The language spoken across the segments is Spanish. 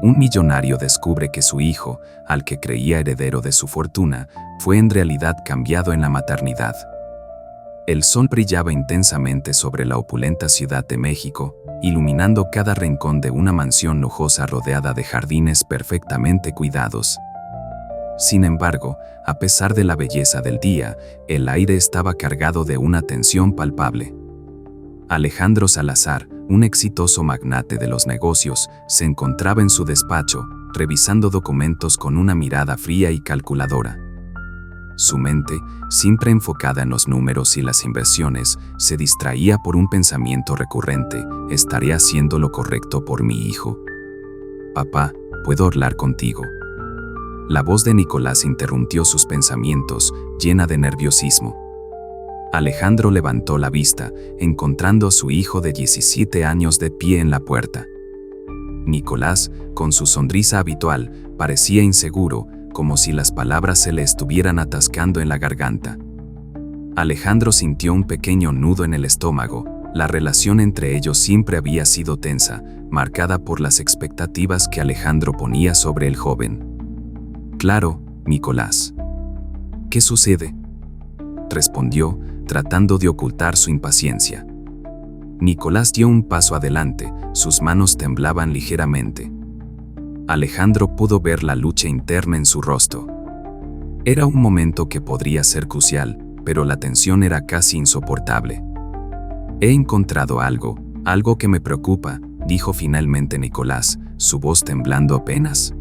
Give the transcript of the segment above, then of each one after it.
Un millonario descubre que su hijo, al que creía heredero de su fortuna, fue en realidad cambiado en la maternidad. El sol brillaba intensamente sobre la opulenta Ciudad de México, iluminando cada rincón de una mansión lujosa rodeada de jardines perfectamente cuidados. Sin embargo, a pesar de la belleza del día, el aire estaba cargado de una tensión palpable. Alejandro Salazar, un exitoso magnate de los negocios, se encontraba en su despacho, revisando documentos con una mirada fría y calculadora. Su mente, siempre enfocada en los números y las inversiones, se distraía por un pensamiento recurrente: ¿estaré haciendo lo correcto por mi hijo? Papá, ¿puedo hablar contigo? La voz de Nicolás interrumpió sus pensamientos, llena de nerviosismo. Alejandro levantó la vista, encontrando a su hijo de 17 años de pie en la puerta. Nicolás, con su sonrisa habitual, parecía inseguro, como si las palabras se le estuvieran atascando en la garganta. Alejandro sintió un pequeño nudo en el estómago. La relación entre ellos siempre había sido tensa, marcada por las expectativas que Alejandro ponía sobre el joven. «Claro, Nicolás». «¿Qué sucede?», respondió, tratando de ocultar su impaciencia. Nicolás dio un paso adelante, sus manos temblaban ligeramente. Alejandro pudo ver la lucha interna en su rostro. Era un momento que podría ser crucial, pero la tensión era casi insoportable. «He encontrado algo que me preocupa», dijo finalmente Nicolás, su voz temblando apenas.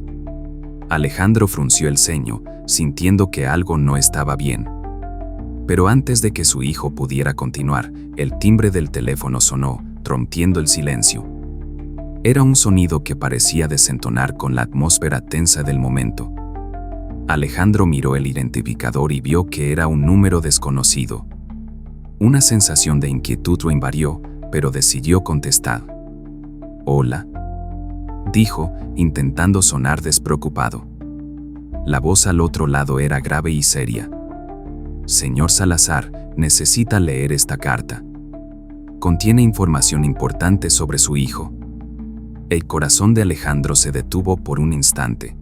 Alejandro frunció el ceño, sintiendo que algo no estaba bien. Pero antes de que su hijo pudiera continuar, el timbre del teléfono sonó, rompiendo el silencio. Era un sonido que parecía desentonar con la atmósfera tensa del momento. Alejandro miró el identificador y vio que era un número desconocido. Una sensación de inquietud lo invadió, pero decidió contestar. «Hola», dijo, intentando sonar despreocupado. La voz al otro lado era grave y seria. «Señor Salazar, necesita leer esta carta. Contiene información importante sobre su hijo». El corazón de Alejandro se detuvo por un instante.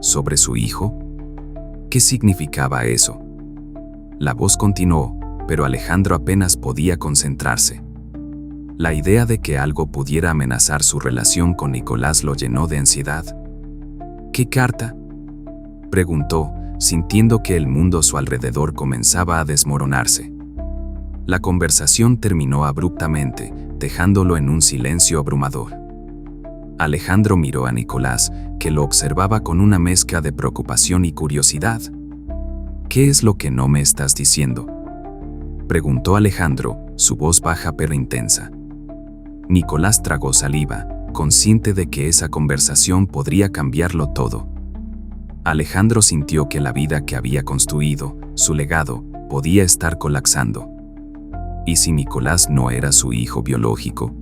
¿Sobre su hijo? ¿Qué significaba eso? La voz continuó, pero Alejandro apenas podía concentrarse. La idea de que algo pudiera amenazar su relación con Nicolás lo llenó de ansiedad. «¿Qué carta?», preguntó, sintiendo que el mundo a su alrededor comenzaba a desmoronarse. La conversación terminó abruptamente, dejándolo en un silencio abrumador. Alejandro miró a Nicolás, que lo observaba con una mezcla de preocupación y curiosidad. «¿Qué es lo que no me estás diciendo?», preguntó Alejandro, su voz baja pero intensa. Nicolás tragó saliva, consciente de que esa conversación podría cambiarlo todo. Alejandro sintió que la vida que había construido, su legado, podía estar colapsando. ¿Y si Nicolás no era su hijo biológico?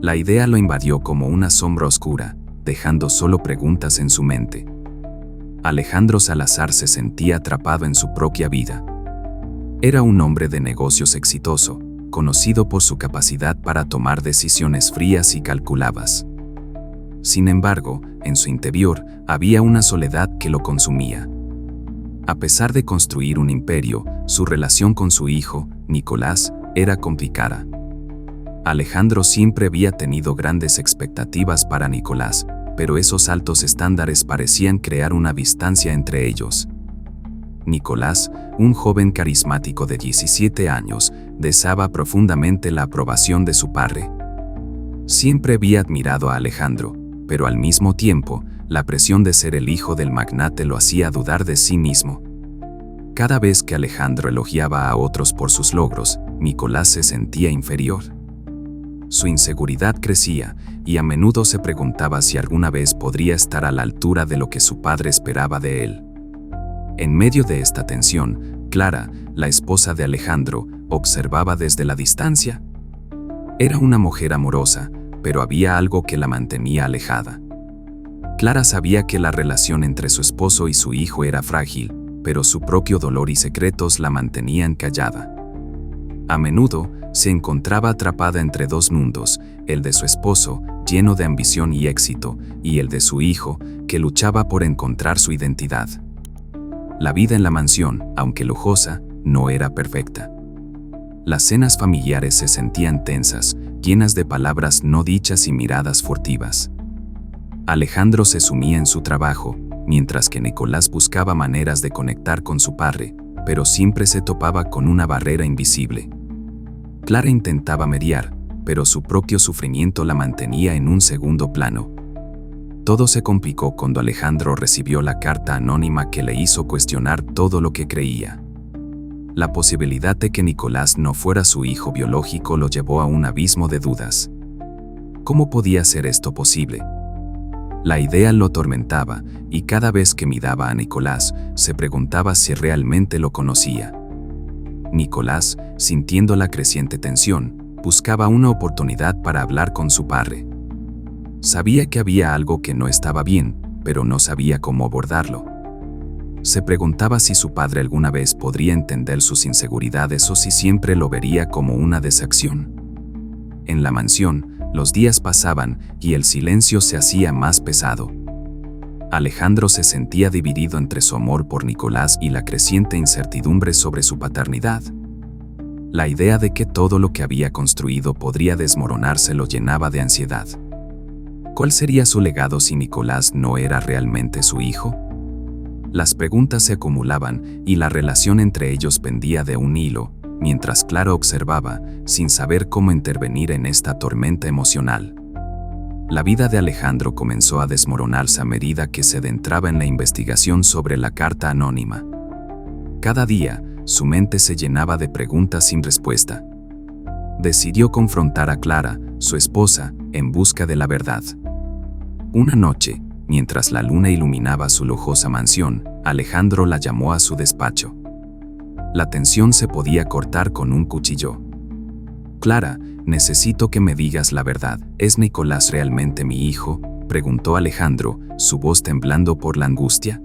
La idea lo invadió como una sombra oscura, dejando solo preguntas en su mente. Alejandro Salazar se sentía atrapado en su propia vida. Era un hombre de negocios exitoso, conocido por su capacidad para tomar decisiones frías y calculadas. Sin embargo, en su interior había una soledad que lo consumía. A pesar de construir un imperio, su relación con su hijo, Nicolás, era complicada. Alejandro siempre había tenido grandes expectativas para Nicolás, pero esos altos estándares parecían crear una distancia entre ellos. Nicolás, un joven carismático de 17 años, deseaba profundamente la aprobación de su padre. Siempre había admirado a Alejandro, pero al mismo tiempo, la presión de ser el hijo del magnate lo hacía dudar de sí mismo. Cada vez que Alejandro elogiaba a otros por sus logros, Nicolás se sentía inferior. Su inseguridad crecía, y a menudo se preguntaba si alguna vez podría estar a la altura de lo que su padre esperaba de él. En medio de esta tensión, Clara, la esposa de Alejandro, observaba desde la distancia. Era una mujer amorosa, pero había algo que la mantenía alejada. Clara sabía que la relación entre su esposo y su hijo era frágil, pero su propio dolor y secretos la mantenían callada. A menudo, se encontraba atrapada entre dos mundos, el de su esposo, lleno de ambición y éxito, y el de su hijo, que luchaba por encontrar su identidad. La vida en la mansión, aunque lujosa, no era perfecta. Las cenas familiares se sentían tensas, llenas de palabras no dichas y miradas furtivas. Alejandro se sumía en su trabajo, mientras que Nicolás buscaba maneras de conectar con su padre, pero siempre se topaba con una barrera invisible. Clara intentaba mediar, pero su propio sufrimiento la mantenía en un segundo plano. Todo se complicó cuando Alejandro recibió la carta anónima que le hizo cuestionar todo lo que creía. La posibilidad de que Nicolás no fuera su hijo biológico lo llevó a un abismo de dudas. ¿Cómo podía ser esto posible? La idea lo atormentaba, y cada vez que miraba a Nicolás, se preguntaba si realmente lo conocía. Nicolás, sintiendo la creciente tensión, buscaba una oportunidad para hablar con su padre. Sabía que había algo que no estaba bien, pero no sabía cómo abordarlo. Se preguntaba si su padre alguna vez podría entender sus inseguridades o si siempre lo vería como una decepción. En la mansión, los días pasaban y el silencio se hacía más pesado. Alejandro se sentía dividido entre su amor por Nicolás y la creciente incertidumbre sobre su paternidad. La idea de que todo lo que había construido podría desmoronarse lo llenaba de ansiedad. ¿Cuál sería su legado si Nicolás no era realmente su hijo? Las preguntas se acumulaban y la relación entre ellos pendía de un hilo, mientras Clara observaba, sin saber cómo intervenir en esta tormenta emocional. La vida de Alejandro comenzó a desmoronarse a medida que se adentraba en la investigación sobre la carta anónima. Cada día, su mente se llenaba de preguntas sin respuesta. Decidió confrontar a Clara, su esposa, en busca de la verdad. Una noche, mientras la luna iluminaba su lujosa mansión, Alejandro la llamó a su despacho. La tensión se podía cortar con un cuchillo. «Clara, necesito que me digas la verdad. ¿Es Nicolás realmente mi hijo?», preguntó Alejandro, su voz temblando por la angustia.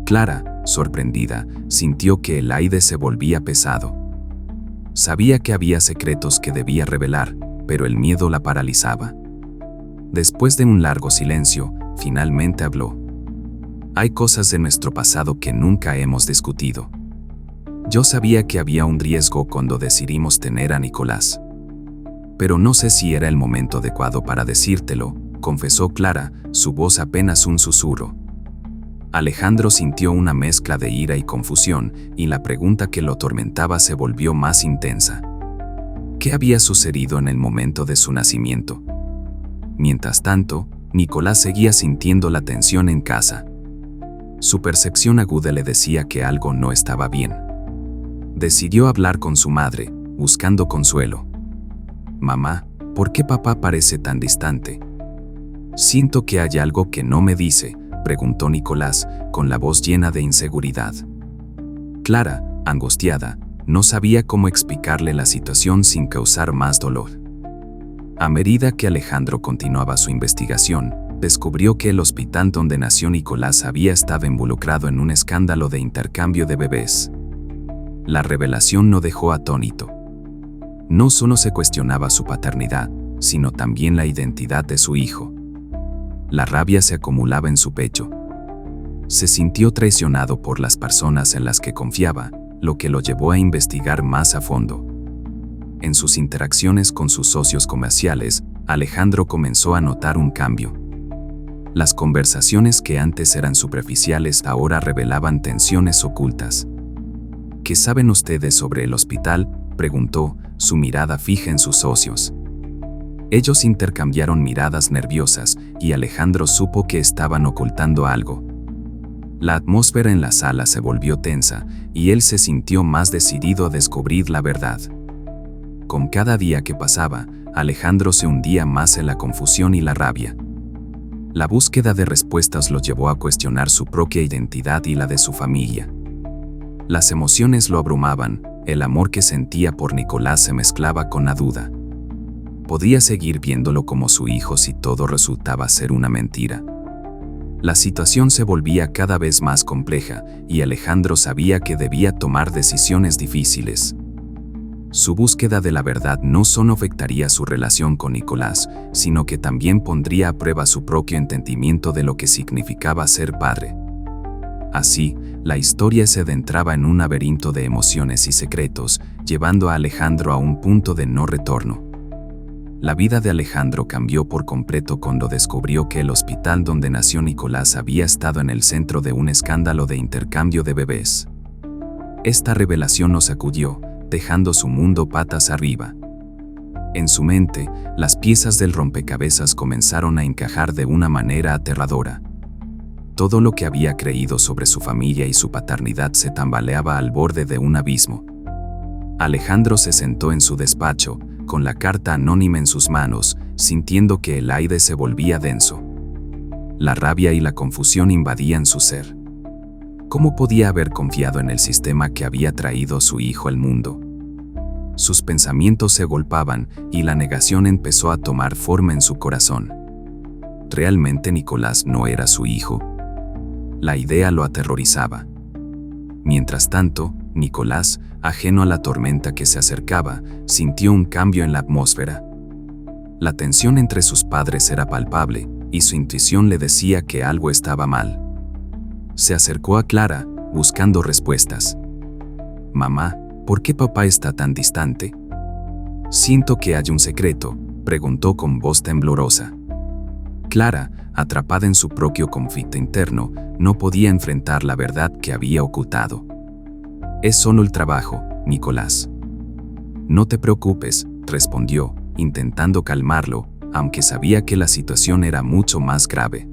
Clara, sorprendida, sintió que el aire se volvía pesado. Sabía que había secretos que debía revelar, pero el miedo la paralizaba. Después de un largo silencio, finalmente habló. «Hay cosas de nuestro pasado que nunca hemos discutido. Yo sabía que había un riesgo cuando decidimos tener a Nicolás. Pero no sé si era el momento adecuado para decírtelo», confesó Clara, su voz apenas un susurro. Alejandro sintió una mezcla de ira y confusión, y la pregunta que lo atormentaba se volvió más intensa. ¿Qué había sucedido en el momento de su nacimiento? Mientras tanto, Nicolás seguía sintiendo la tensión en casa. Su percepción aguda le decía que algo no estaba bien. Decidió hablar con su madre, buscando consuelo. «Mamá, ¿por qué papá parece tan distante? Siento que hay algo que no me dice», preguntó Nicolás, con la voz llena de inseguridad. Clara, angustiada, no sabía cómo explicarle la situación sin causar más dolor. A medida que Alejandro continuaba su investigación, descubrió que el hospital donde nació Nicolás había estado involucrado en un escándalo de intercambio de bebés. La revelación no dejó atónito. No solo se cuestionaba su paternidad, sino también la identidad de su hijo. La rabia se acumulaba en su pecho. Se sintió traicionado por las personas en las que confiaba, lo que lo llevó a investigar más a fondo. En sus interacciones con sus socios comerciales, Alejandro comenzó a notar un cambio. Las conversaciones que antes eran superficiales ahora revelaban tensiones ocultas. «¿Qué saben ustedes sobre el hospital?», preguntó, su mirada fija en sus socios. Ellos intercambiaron miradas nerviosas y Alejandro supo que estaban ocultando algo. La atmósfera en la sala se volvió tensa y él se sintió más decidido a descubrir la verdad. Con cada día que pasaba, Alejandro se hundía más en la confusión y la rabia. La búsqueda de respuestas lo llevó a cuestionar su propia identidad y la de su familia. Las emociones lo abrumaban, el amor que sentía por Nicolás se mezclaba con la duda. Podía seguir viéndolo como su hijo si todo resultaba ser una mentira. La situación se volvía cada vez más compleja y Alejandro sabía que debía tomar decisiones difíciles. Su búsqueda de la verdad no solo afectaría su relación con Nicolás, sino que también pondría a prueba su propio entendimiento de lo que significaba ser padre. Así, la historia se adentraba en un laberinto de emociones y secretos, llevando a Alejandro a un punto de no retorno. La vida de Alejandro cambió por completo cuando descubrió que el hospital donde nació Nicolás había estado en el centro de un escándalo de intercambio de bebés. Esta revelación lo sacudió, dejando su mundo patas arriba. En su mente, las piezas del rompecabezas comenzaron a encajar de una manera aterradora. Todo lo que había creído sobre su familia y su paternidad se tambaleaba al borde de un abismo. Alejandro se sentó en su despacho, con la carta anónima en sus manos, sintiendo que el aire se volvía denso. La rabia y la confusión invadían su ser. ¿Cómo podía haber confiado en el sistema que había traído a su hijo al mundo? Sus pensamientos se agolpaban y la negación empezó a tomar forma en su corazón. ¿Realmente Nicolás no era su hijo? La idea lo aterrorizaba. Mientras tanto, Nicolás, ajeno a la tormenta que se acercaba, sintió un cambio en la atmósfera. La tensión entre sus padres era palpable, y su intuición le decía que algo estaba mal. Se acercó a Clara, buscando respuestas. «Mamá, ¿por qué papá está tan distante?» «Siento que hay un secreto», preguntó con voz temblorosa. Clara, atrapada en su propio conflicto interno, no podía enfrentar la verdad que había ocultado. «Es solo el trabajo, Nicolás». «No te preocupes», respondió, intentando calmarlo, aunque sabía que la situación era mucho más grave.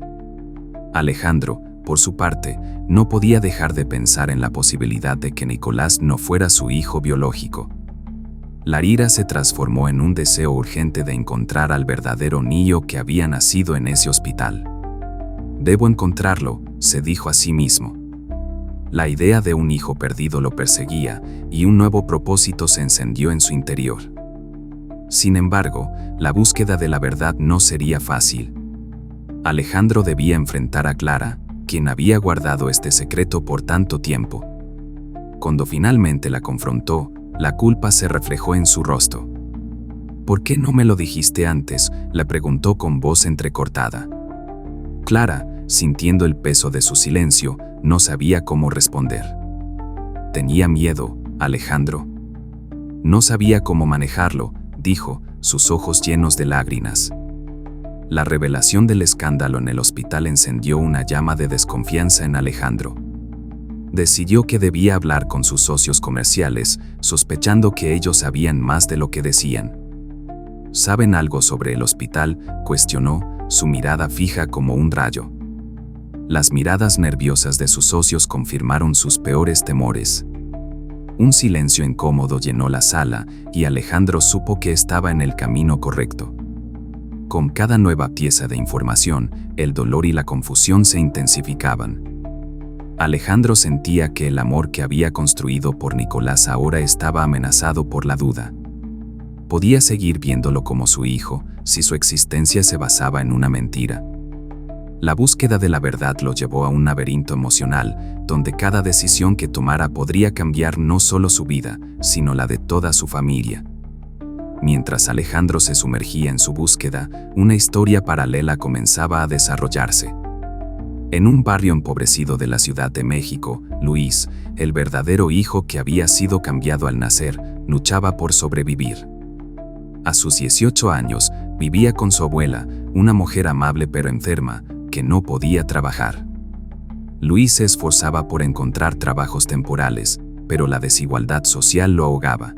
Alejandro, por su parte, no podía dejar de pensar en la posibilidad de que Nicolás no fuera su hijo biológico. La ira se transformó en un deseo urgente de encontrar al verdadero niño que había nacido en ese hospital. «Debo encontrarlo», se dijo a sí mismo. La idea de un hijo perdido lo perseguía, y un nuevo propósito se encendió en su interior. Sin embargo, la búsqueda de la verdad no sería fácil. Alejandro debía enfrentar a Clara, quien había guardado este secreto por tanto tiempo. Cuando finalmente la confrontó, la culpa se reflejó en su rostro. «¿Por qué no me lo dijiste antes?», le preguntó con voz entrecortada. Clara, sintiendo el peso de su silencio, no sabía cómo responder. Tenía miedo, Alejandro. No sabía cómo manejarlo, dijo, sus ojos llenos de lágrimas. La revelación del escándalo en el hospital encendió una llama de desconfianza en Alejandro. Decidió que debía hablar con sus socios comerciales, sospechando que ellos sabían más de lo que decían. ¿Saben algo sobre el hospital?, cuestionó, su mirada fija como un rayo. Las miradas nerviosas de sus socios confirmaron sus peores temores. Un silencio incómodo llenó la sala, y Alejandro supo que estaba en el camino correcto. Con cada nueva pieza de información, el dolor y la confusión se intensificaban. Alejandro sentía que el amor que había construido por Nicolás ahora estaba amenazado por la duda. Podía seguir viéndolo como su hijo, si su existencia se basaba en una mentira. La búsqueda de la verdad lo llevó a un laberinto emocional, donde cada decisión que tomara podría cambiar no solo su vida, sino la de toda su familia. Mientras Alejandro se sumergía en su búsqueda, una historia paralela comenzaba a desarrollarse. En un barrio empobrecido de la Ciudad de México, Luis, el verdadero hijo que había sido cambiado al nacer, luchaba por sobrevivir. A sus 18 años, vivía con su abuela, una mujer amable pero enferma, que no podía trabajar. Luis se esforzaba por encontrar trabajos temporales, pero la desigualdad social lo ahogaba.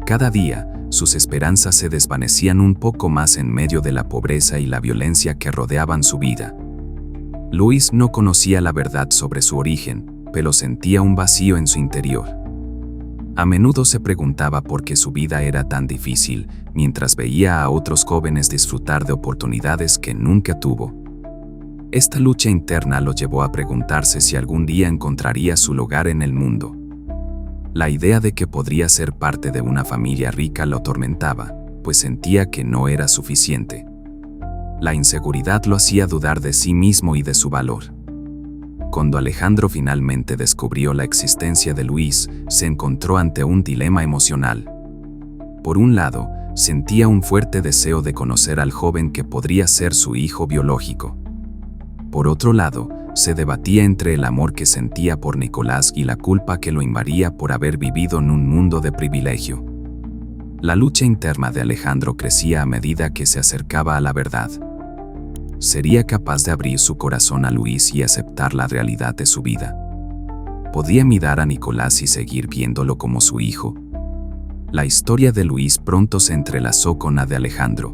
Cada día, sus esperanzas se desvanecían un poco más en medio de la pobreza y la violencia que rodeaban su vida. Luis no conocía la verdad sobre su origen, pero sentía un vacío en su interior. A menudo se preguntaba por qué su vida era tan difícil, mientras veía a otros jóvenes disfrutar de oportunidades que nunca tuvo. Esta lucha interna lo llevó a preguntarse si algún día encontraría su lugar en el mundo. La idea de que podría ser parte de una familia rica lo atormentaba, pues sentía que no era suficiente. La inseguridad lo hacía dudar de sí mismo y de su valor. Cuando Alejandro finalmente descubrió la existencia de Luis, se encontró ante un dilema emocional. Por un lado, sentía un fuerte deseo de conocer al joven que podría ser su hijo biológico. Por otro lado, se debatía entre el amor que sentía por Nicolás y la culpa que lo invadía por haber vivido en un mundo de privilegio. La lucha interna de Alejandro crecía a medida que se acercaba a la verdad. ¿Sería capaz de abrir su corazón a Luis y aceptar la realidad de su vida? ¿Podía mirar a Nicolás y seguir viéndolo como su hijo? La historia de Luis pronto se entrelazó con la de Alejandro.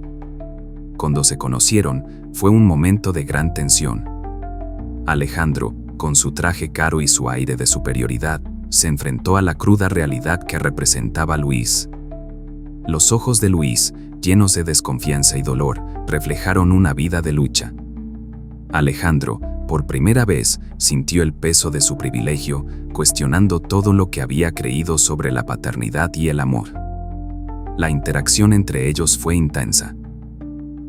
Cuando se conocieron, fue un momento de gran tensión. Alejandro, con su traje caro y su aire de superioridad, se enfrentó a la cruda realidad que representaba Luis. Los ojos de Luis, llenos de desconfianza y dolor, reflejaron una vida de lucha. Alejandro, por primera vez, sintió el peso de su privilegio, cuestionando todo lo que había creído sobre la paternidad y el amor. La interacción entre ellos fue intensa.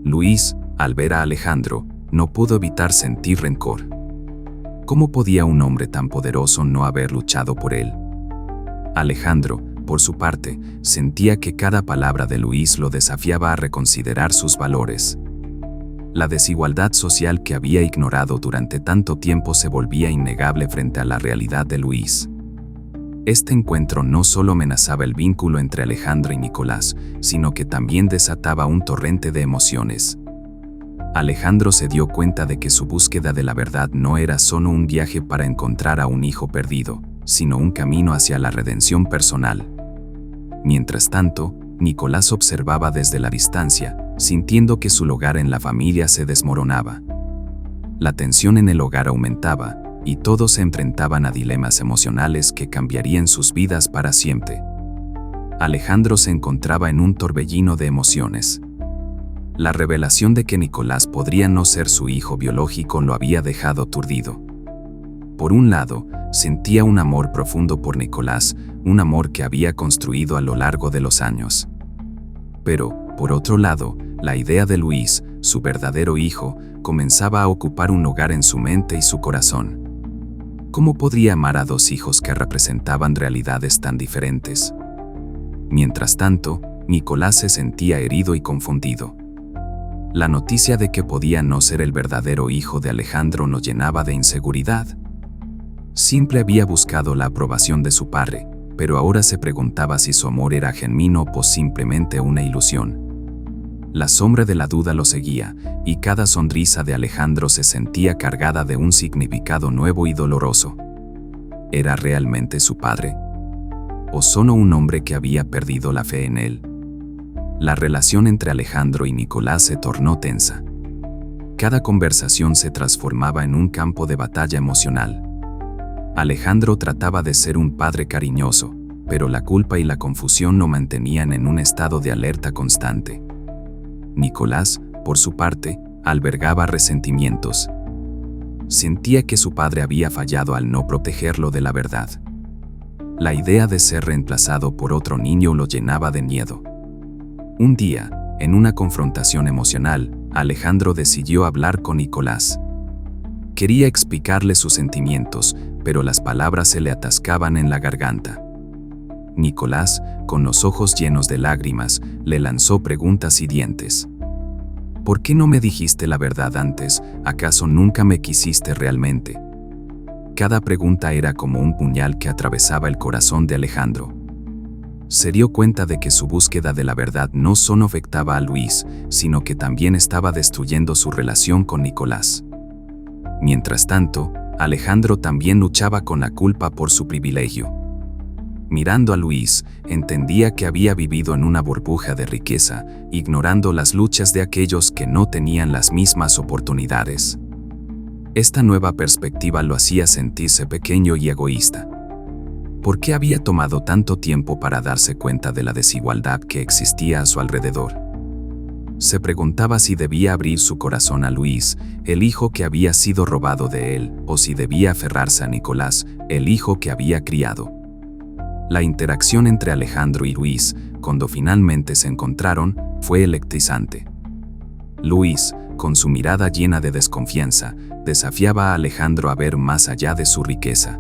Luis, al ver a Alejandro, no pudo evitar sentir rencor. ¿Cómo podía un hombre tan poderoso no haber luchado por él? Alejandro, por su parte, sentía que cada palabra de Luis lo desafiaba a reconsiderar sus valores. La desigualdad social que había ignorado durante tanto tiempo se volvía innegable frente a la realidad de Luis. Este encuentro no solo amenazaba el vínculo entre Alejandro y Nicolás, sino que también desataba un torrente de emociones. Alejandro se dio cuenta de que su búsqueda de la verdad no era solo un viaje para encontrar a un hijo perdido, sino un camino hacia la redención personal. Mientras tanto, Nicolás observaba desde la distancia, sintiendo que su lugar en la familia se desmoronaba. La tensión en el hogar aumentaba, y todos se enfrentaban a dilemas emocionales que cambiarían sus vidas para siempre. Alejandro se encontraba en un torbellino de emociones. La revelación de que Nicolás podría no ser su hijo biológico lo había dejado aturdido. Por un lado, sentía un amor profundo por Nicolás, un amor que había construido a lo largo de los años. Pero, por otro lado, la idea de Luis, su verdadero hijo, comenzaba a ocupar un lugar en su mente y su corazón. ¿Cómo podría amar a dos hijos que representaban realidades tan diferentes? Mientras tanto, Nicolás se sentía herido y confundido. La noticia de que podía no ser el verdadero hijo de Alejandro lo llenaba de inseguridad. Siempre había buscado la aprobación de su padre, pero ahora se preguntaba si su amor era genuino o simplemente una ilusión. La sombra de la duda lo seguía, y cada sonrisa de Alejandro se sentía cargada de un significado nuevo y doloroso. ¿Era realmente su padre? ¿O solo un hombre que había perdido la fe en él? La relación entre Alejandro y Nicolás se tornó tensa. Cada conversación se transformaba en un campo de batalla emocional. Alejandro trataba de ser un padre cariñoso, pero la culpa y la confusión lo mantenían en un estado de alerta constante. Nicolás, por su parte, albergaba resentimientos. Sentía que su padre había fallado al no protegerlo de la verdad. La idea de ser reemplazado por otro niño lo llenaba de miedo. Un día, en una confrontación emocional, Alejandro decidió hablar con Nicolás. Quería explicarle sus sentimientos, pero las palabras se le atascaban en la garganta. Nicolás, con los ojos llenos de lágrimas, le lanzó preguntas hirientes. ¿Por qué no me dijiste la verdad antes? ¿Acaso nunca me quisiste realmente? Cada pregunta era como un puñal que atravesaba el corazón de Alejandro. Se dio cuenta de que su búsqueda de la verdad no solo afectaba a Luis, sino que también estaba destruyendo su relación con Nicolás. Mientras tanto, Alejandro también luchaba con la culpa por su privilegio. Mirando a Luis, entendía que había vivido en una burbuja de riqueza, ignorando las luchas de aquellos que no tenían las mismas oportunidades. Esta nueva perspectiva lo hacía sentirse pequeño y egoísta. ¿Por qué había tomado tanto tiempo para darse cuenta de la desigualdad que existía a su alrededor? Se preguntaba si debía abrir su corazón a Luis, el hijo que había sido robado de él, o si debía aferrarse a Nicolás, el hijo que había criado. La interacción entre Alejandro y Luis, cuando finalmente se encontraron, fue electrizante. Luis, con su mirada llena de desconfianza, desafiaba a Alejandro a ver más allá de su riqueza.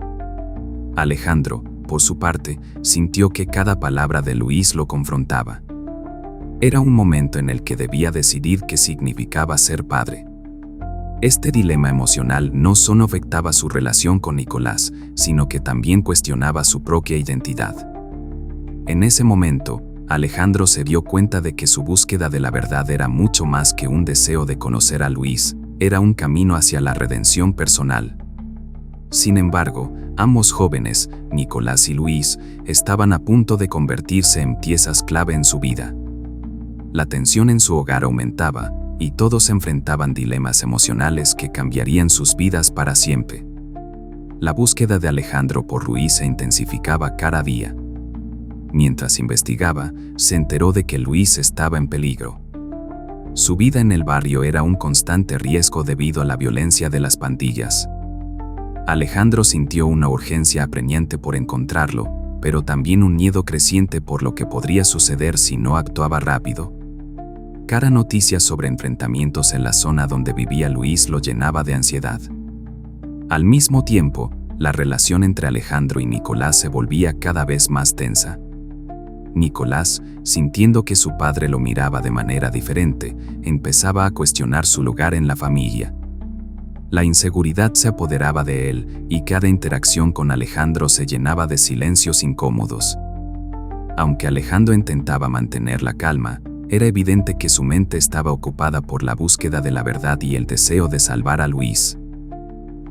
Alejandro, por su parte, sintió que cada palabra de Luis lo confrontaba. Era un momento en el que debía decidir qué significaba ser padre. Este dilema emocional no solo afectaba su relación con Nicolás, sino que también cuestionaba su propia identidad. En ese momento, Alejandro se dio cuenta de que su búsqueda de la verdad era mucho más que un deseo de conocer a Luis, era un camino hacia la redención personal. Sin embargo, ambos jóvenes, Nicolás y Luis, estaban a punto de convertirse en piezas clave en su vida. La tensión en su hogar aumentaba, y todos enfrentaban dilemas emocionales que cambiarían sus vidas para siempre. La búsqueda de Alejandro por Luis se intensificaba cada día. Mientras investigaba, se enteró de que Luis estaba en peligro. Su vida en el barrio era un constante riesgo debido a la violencia de las pandillas. Alejandro sintió una urgencia apremiante por encontrarlo, pero también un miedo creciente por lo que podría suceder si no actuaba rápido. Cada noticia sobre enfrentamientos en la zona donde vivía Luis lo llenaba de ansiedad. Al mismo tiempo, la relación entre Alejandro y Nicolás se volvía cada vez más tensa. Nicolás, sintiendo que su padre lo miraba de manera diferente, empezaba a cuestionar su lugar en la familia. La inseguridad se apoderaba de él, y cada interacción con Alejandro se llenaba de silencios incómodos. Aunque Alejandro intentaba mantener la calma, era evidente que su mente estaba ocupada por la búsqueda de la verdad y el deseo de salvar a Luis.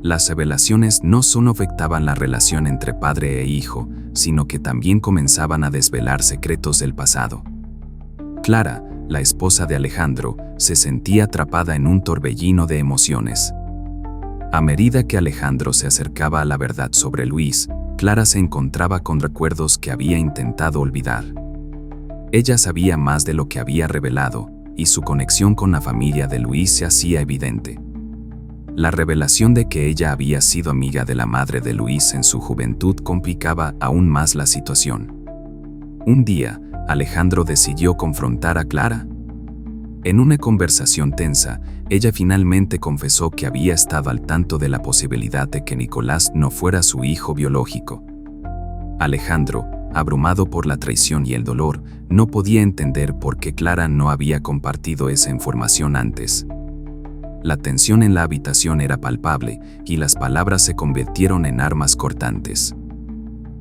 Las revelaciones no solo afectaban la relación entre padre e hijo, sino que también comenzaban a desvelar secretos del pasado. Clara, la esposa de Alejandro, se sentía atrapada en un torbellino de emociones. A medida que Alejandro se acercaba a la verdad sobre Luis, Clara se encontraba con recuerdos que había intentado olvidar. Ella sabía más de lo que había revelado, y su conexión con la familia de Luis se hacía evidente. La revelación de que ella había sido amiga de la madre de Luis en su juventud complicaba aún más la situación. Un día, Alejandro decidió confrontar a Clara. En una conversación tensa, ella finalmente confesó que había estado al tanto de la posibilidad de que Nicolás no fuera su hijo biológico. Alejandro, abrumado por la traición y el dolor, no podía entender por qué Clara no había compartido esa información antes. La tensión en la habitación era palpable y las palabras se convirtieron en armas cortantes.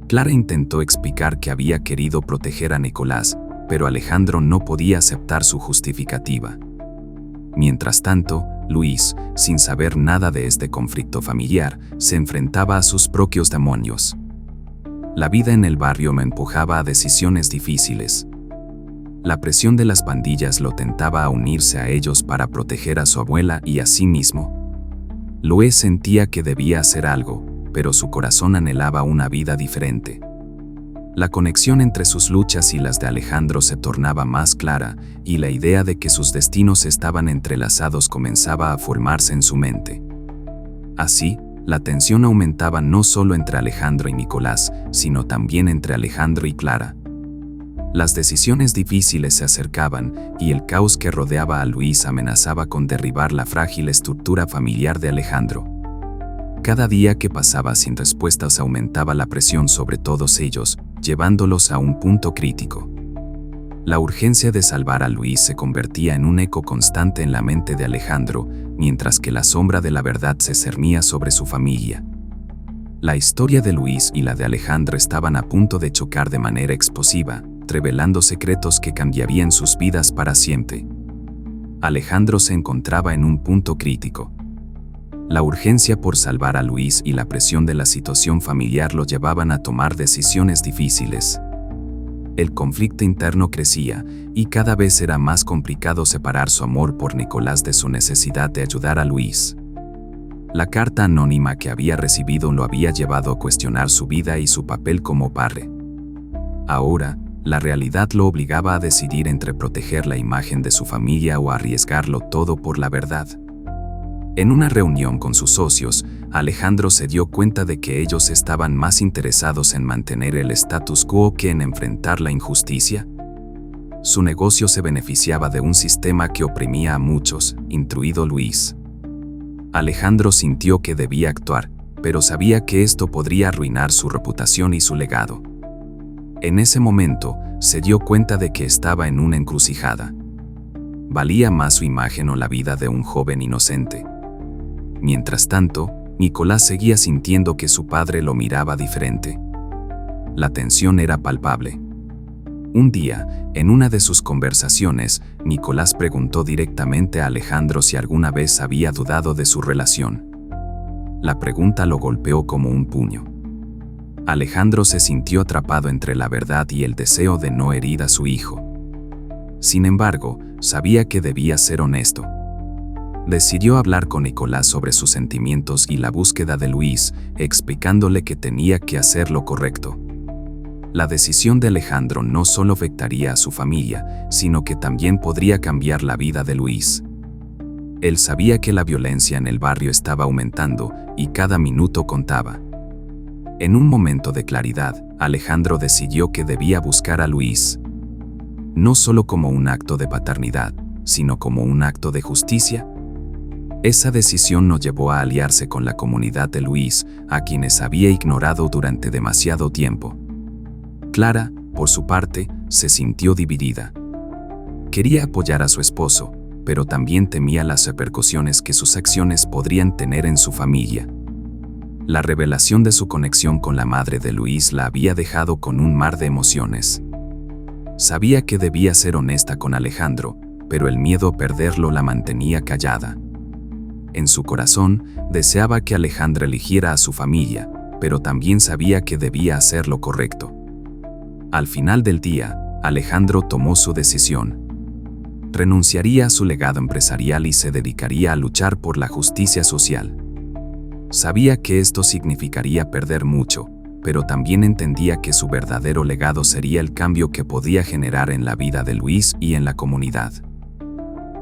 Clara intentó explicar que había querido proteger a Nicolás, pero Alejandro no podía aceptar su justificativa. Mientras tanto, Luis, sin saber nada de este conflicto familiar, se enfrentaba a sus propios demonios. La vida en el barrio me empujaba a decisiones difíciles. La presión de las pandillas lo tentaba a unirse a ellos para proteger a su abuela y a sí mismo. Luis sentía que debía hacer algo, pero su corazón anhelaba una vida diferente. La conexión entre sus luchas y las de Alejandro se tornaba más clara, y la idea de que sus destinos estaban entrelazados comenzaba a formarse en su mente. Así, la tensión aumentaba no solo entre Alejandro y Nicolás, sino también entre Alejandro y Clara. Las decisiones difíciles se acercaban, y el caos que rodeaba a Luis amenazaba con derribar la frágil estructura familiar de Alejandro. Cada día que pasaba sin respuestas aumentaba la presión sobre todos ellos, llevándolos a un punto crítico. La urgencia de salvar a Luis se convertía en un eco constante en la mente de Alejandro, mientras que la sombra de la verdad se cernía sobre su familia. La historia de Luis y la de Alejandro estaban a punto de chocar de manera explosiva, revelando secretos que cambiarían sus vidas para siempre. Alejandro se encontraba en un punto crítico. La urgencia por salvar a Luis y la presión de la situación familiar lo llevaban a tomar decisiones difíciles. El conflicto interno crecía, y cada vez era más complicado separar su amor por Nicolás de su necesidad de ayudar a Luis. La carta anónima que había recibido lo había llevado a cuestionar su vida y su papel como padre. Ahora, la realidad lo obligaba a decidir entre proteger la imagen de su familia o arriesgarlo todo por la verdad. En una reunión con sus socios, Alejandro se dio cuenta de que ellos estaban más interesados en mantener el status quo que en enfrentar la injusticia. Su negocio se beneficiaba de un sistema que oprimía a muchos, incluido Luis. Alejandro sintió que debía actuar, pero sabía que esto podría arruinar su reputación y su legado. En ese momento, se dio cuenta de que estaba en una encrucijada. ¿Valía más su imagen o la vida de un joven inocente? Mientras tanto, Nicolás seguía sintiendo que su padre lo miraba diferente. La tensión era palpable. Un día, en una de sus conversaciones, Nicolás preguntó directamente a Alejandro si alguna vez había dudado de su relación. La pregunta lo golpeó como un puño. Alejandro se sintió atrapado entre la verdad y el deseo de no herir a su hijo. Sin embargo, sabía que debía ser honesto. Decidió hablar con Nicolás sobre sus sentimientos y la búsqueda de Luis, explicándole que tenía que hacer lo correcto. La decisión de Alejandro no solo afectaría a su familia, sino que también podría cambiar la vida de Luis. Él sabía que la violencia en el barrio estaba aumentando y cada minuto contaba. En un momento de claridad, Alejandro decidió que debía buscar a Luis. No solo como un acto de paternidad, sino como un acto de justicia. Esa decisión lo llevó a aliarse con la comunidad de Luis, a quienes había ignorado durante demasiado tiempo. Clara, por su parte, se sintió dividida. Quería apoyar a su esposo, pero también temía las repercusiones que sus acciones podrían tener en su familia. La revelación de su conexión con la madre de Luis la había dejado con un mar de emociones. Sabía que debía ser honesta con Alejandro, pero el miedo a perderlo la mantenía callada. En su corazón, deseaba que Alejandro eligiera a su familia, pero también sabía que debía hacer lo correcto. Al final del día, Alejandro tomó su decisión. Renunciaría a su legado empresarial y se dedicaría a luchar por la justicia social. Sabía que esto significaría perder mucho, pero también entendía que su verdadero legado sería el cambio que podía generar en la vida de Luis y en la comunidad.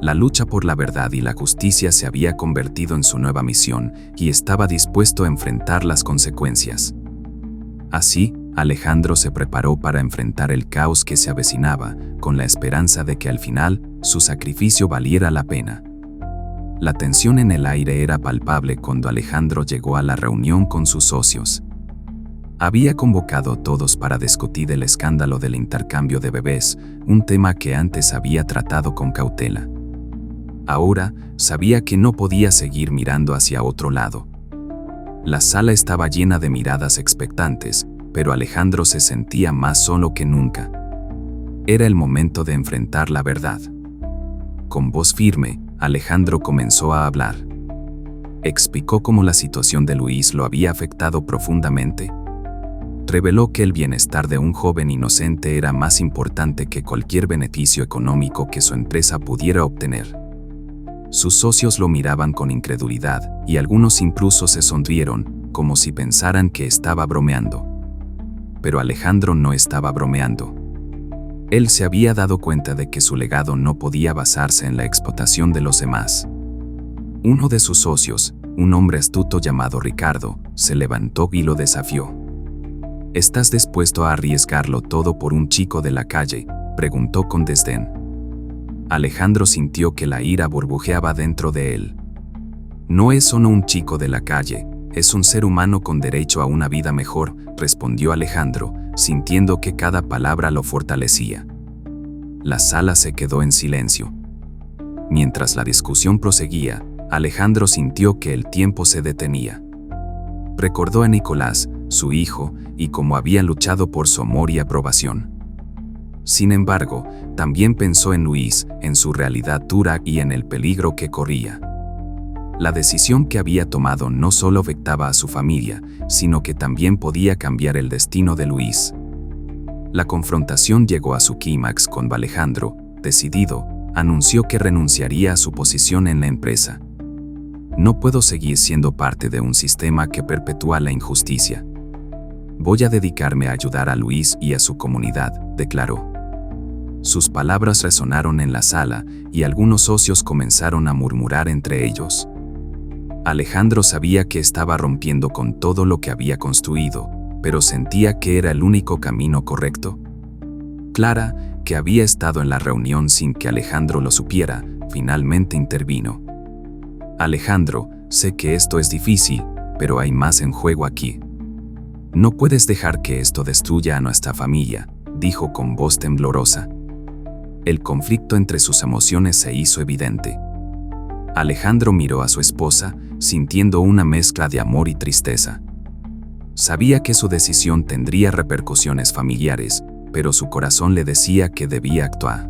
La lucha por la verdad y la justicia se había convertido en su nueva misión y estaba dispuesto a enfrentar las consecuencias. Así, Alejandro se preparó para enfrentar el caos que se avecinaba, con la esperanza de que al final, su sacrificio valiera la pena. La tensión en el aire era palpable cuando Alejandro llegó a la reunión con sus socios. Había convocado a todos para discutir el escándalo del intercambio de bebés, un tema que antes había tratado con cautela. Ahora, sabía que no podía seguir mirando hacia otro lado. La sala estaba llena de miradas expectantes, pero Alejandro se sentía más solo que nunca. Era el momento de enfrentar la verdad. Con voz firme, Alejandro comenzó a hablar. Explicó cómo la situación de Luis lo había afectado profundamente. Reveló que el bienestar de un joven inocente era más importante que cualquier beneficio económico que su empresa pudiera obtener. Sus socios lo miraban con incredulidad, y algunos incluso se sonrieron, como si pensaran que estaba bromeando. Pero Alejandro no estaba bromeando. Él se había dado cuenta de que su legado no podía basarse en la explotación de los demás. Uno de sus socios, un hombre astuto llamado Ricardo, se levantó y lo desafió. ¿Estás dispuesto a arriesgarlo todo por un chico de la calle?, preguntó con desdén. Alejandro sintió que la ira burbujeaba dentro de él. No es solo un chico de la calle, es un ser humano con derecho a una vida mejor, respondió Alejandro, sintiendo que cada palabra lo fortalecía. La sala se quedó en silencio. Mientras la discusión proseguía, Alejandro sintió que el tiempo se detenía. Recordó a Nicolás, su hijo, y cómo habían luchado por su amor y aprobación. Sin embargo, también pensó en Luis, en su realidad dura y en el peligro que corría. La decisión que había tomado no solo afectaba a su familia, sino que también podía cambiar el destino de Luis. La confrontación llegó a su clímax cuando Alejandro, decidido, anunció que renunciaría a su posición en la empresa. No puedo seguir siendo parte de un sistema que perpetúa la injusticia. Voy a dedicarme a ayudar a Luis y a su comunidad, declaró. Sus palabras resonaron en la sala y algunos socios comenzaron a murmurar entre ellos. Alejandro sabía que estaba rompiendo con todo lo que había construido, pero sentía que era el único camino correcto. Clara, que había estado en la reunión sin que Alejandro lo supiera, finalmente intervino. Alejandro, sé que esto es difícil, pero hay más en juego aquí. No puedes dejar que esto destruya a nuestra familia, dijo con voz temblorosa. El conflicto entre sus emociones se hizo evidente. Alejandro miró a su esposa, sintiendo una mezcla de amor y tristeza. Sabía que su decisión tendría repercusiones familiares, pero su corazón le decía que debía actuar.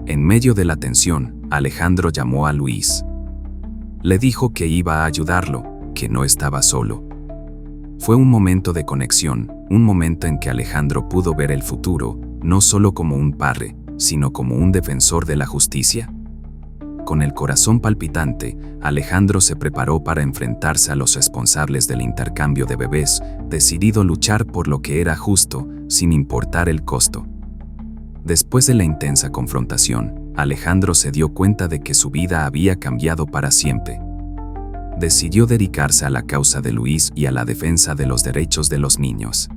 En medio de la tensión, Alejandro llamó a Luis. Le dijo que iba a ayudarlo, que no estaba solo. Fue un momento de conexión, un momento en que Alejandro pudo ver el futuro, no solo como un padre, sino como un defensor de la justicia. Con el corazón palpitante, Alejandro se preparó para enfrentarse a los responsables del intercambio de bebés, decidido a luchar por lo que era justo, sin importar el costo. Después de la intensa confrontación, Alejandro se dio cuenta de que su vida había cambiado para siempre. Decidió dedicarse a la causa de Luis y a la defensa de los derechos de los niños.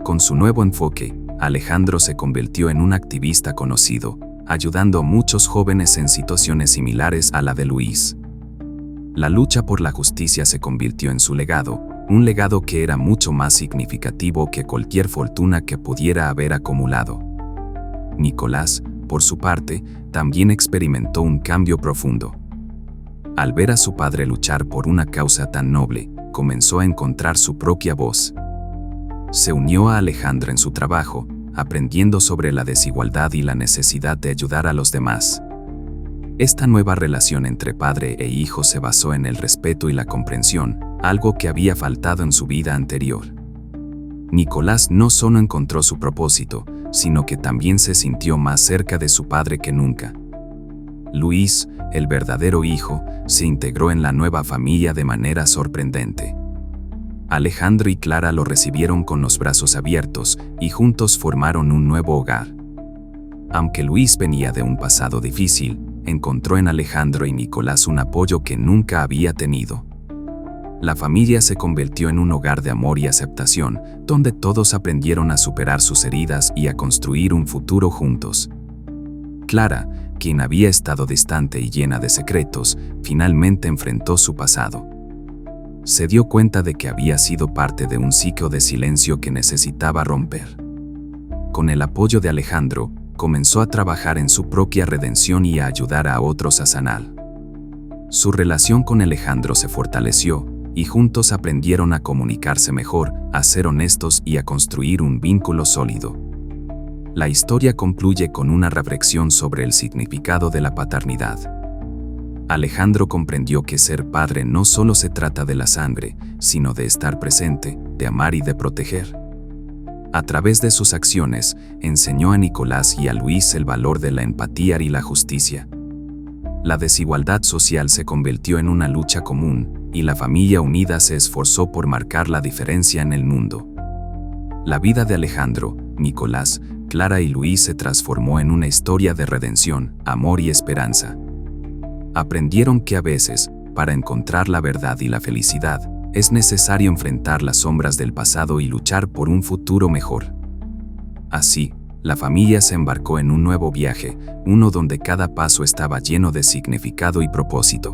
Con su nuevo enfoque, Alejandro se convirtió en un activista conocido, ayudando a muchos jóvenes en situaciones similares a la de Luis. La lucha por la justicia se convirtió en su legado, un legado que era mucho más significativo que cualquier fortuna que pudiera haber acumulado. Nicolás, por su parte, también experimentó un cambio profundo. Al ver a su padre luchar por una causa tan noble, comenzó a encontrar su propia voz. Se unió a Alejandro en su trabajo, aprendiendo sobre la desigualdad y la necesidad de ayudar a los demás. Esta nueva relación entre padre e hijo se basó en el respeto y la comprensión, algo que había faltado en su vida anterior. Nicolás no solo encontró su propósito, sino que también se sintió más cerca de su padre que nunca. Luis, el verdadero hijo, se integró en la nueva familia de manera sorprendente. Alejandro y Clara lo recibieron con los brazos abiertos y juntos formaron un nuevo hogar. Aunque Luis venía de un pasado difícil, encontró en Alejandro y Nicolás un apoyo que nunca había tenido. La familia se convirtió en un hogar de amor y aceptación, donde todos aprendieron a superar sus heridas y a construir un futuro juntos. Clara, quien había estado distante y llena de secretos, finalmente enfrentó su pasado. Se dio cuenta de que había sido parte de un ciclo de silencio que necesitaba romper. Con el apoyo de Alejandro, comenzó a trabajar en su propia redención y a ayudar a otros a sanar. Su relación con Alejandro se fortaleció, y juntos aprendieron a comunicarse mejor, a ser honestos y a construir un vínculo sólido. La historia concluye con una reflexión sobre el significado de la paternidad. Alejandro comprendió que ser padre no solo se trata de la sangre, sino de estar presente, de amar y de proteger. A través de sus acciones, enseñó a Nicolás y a Luis el valor de la empatía y la justicia. La desigualdad social se convirtió en una lucha común, y la familia unida se esforzó por marcar la diferencia en el mundo. La vida de Alejandro, Nicolás, Clara y Luis se transformó en una historia de redención, amor y esperanza. Aprendieron que a veces, para encontrar la verdad y la felicidad, es necesario enfrentar las sombras del pasado y luchar por un futuro mejor. Así, la familia se embarcó en un nuevo viaje, uno donde cada paso estaba lleno de significado y propósito.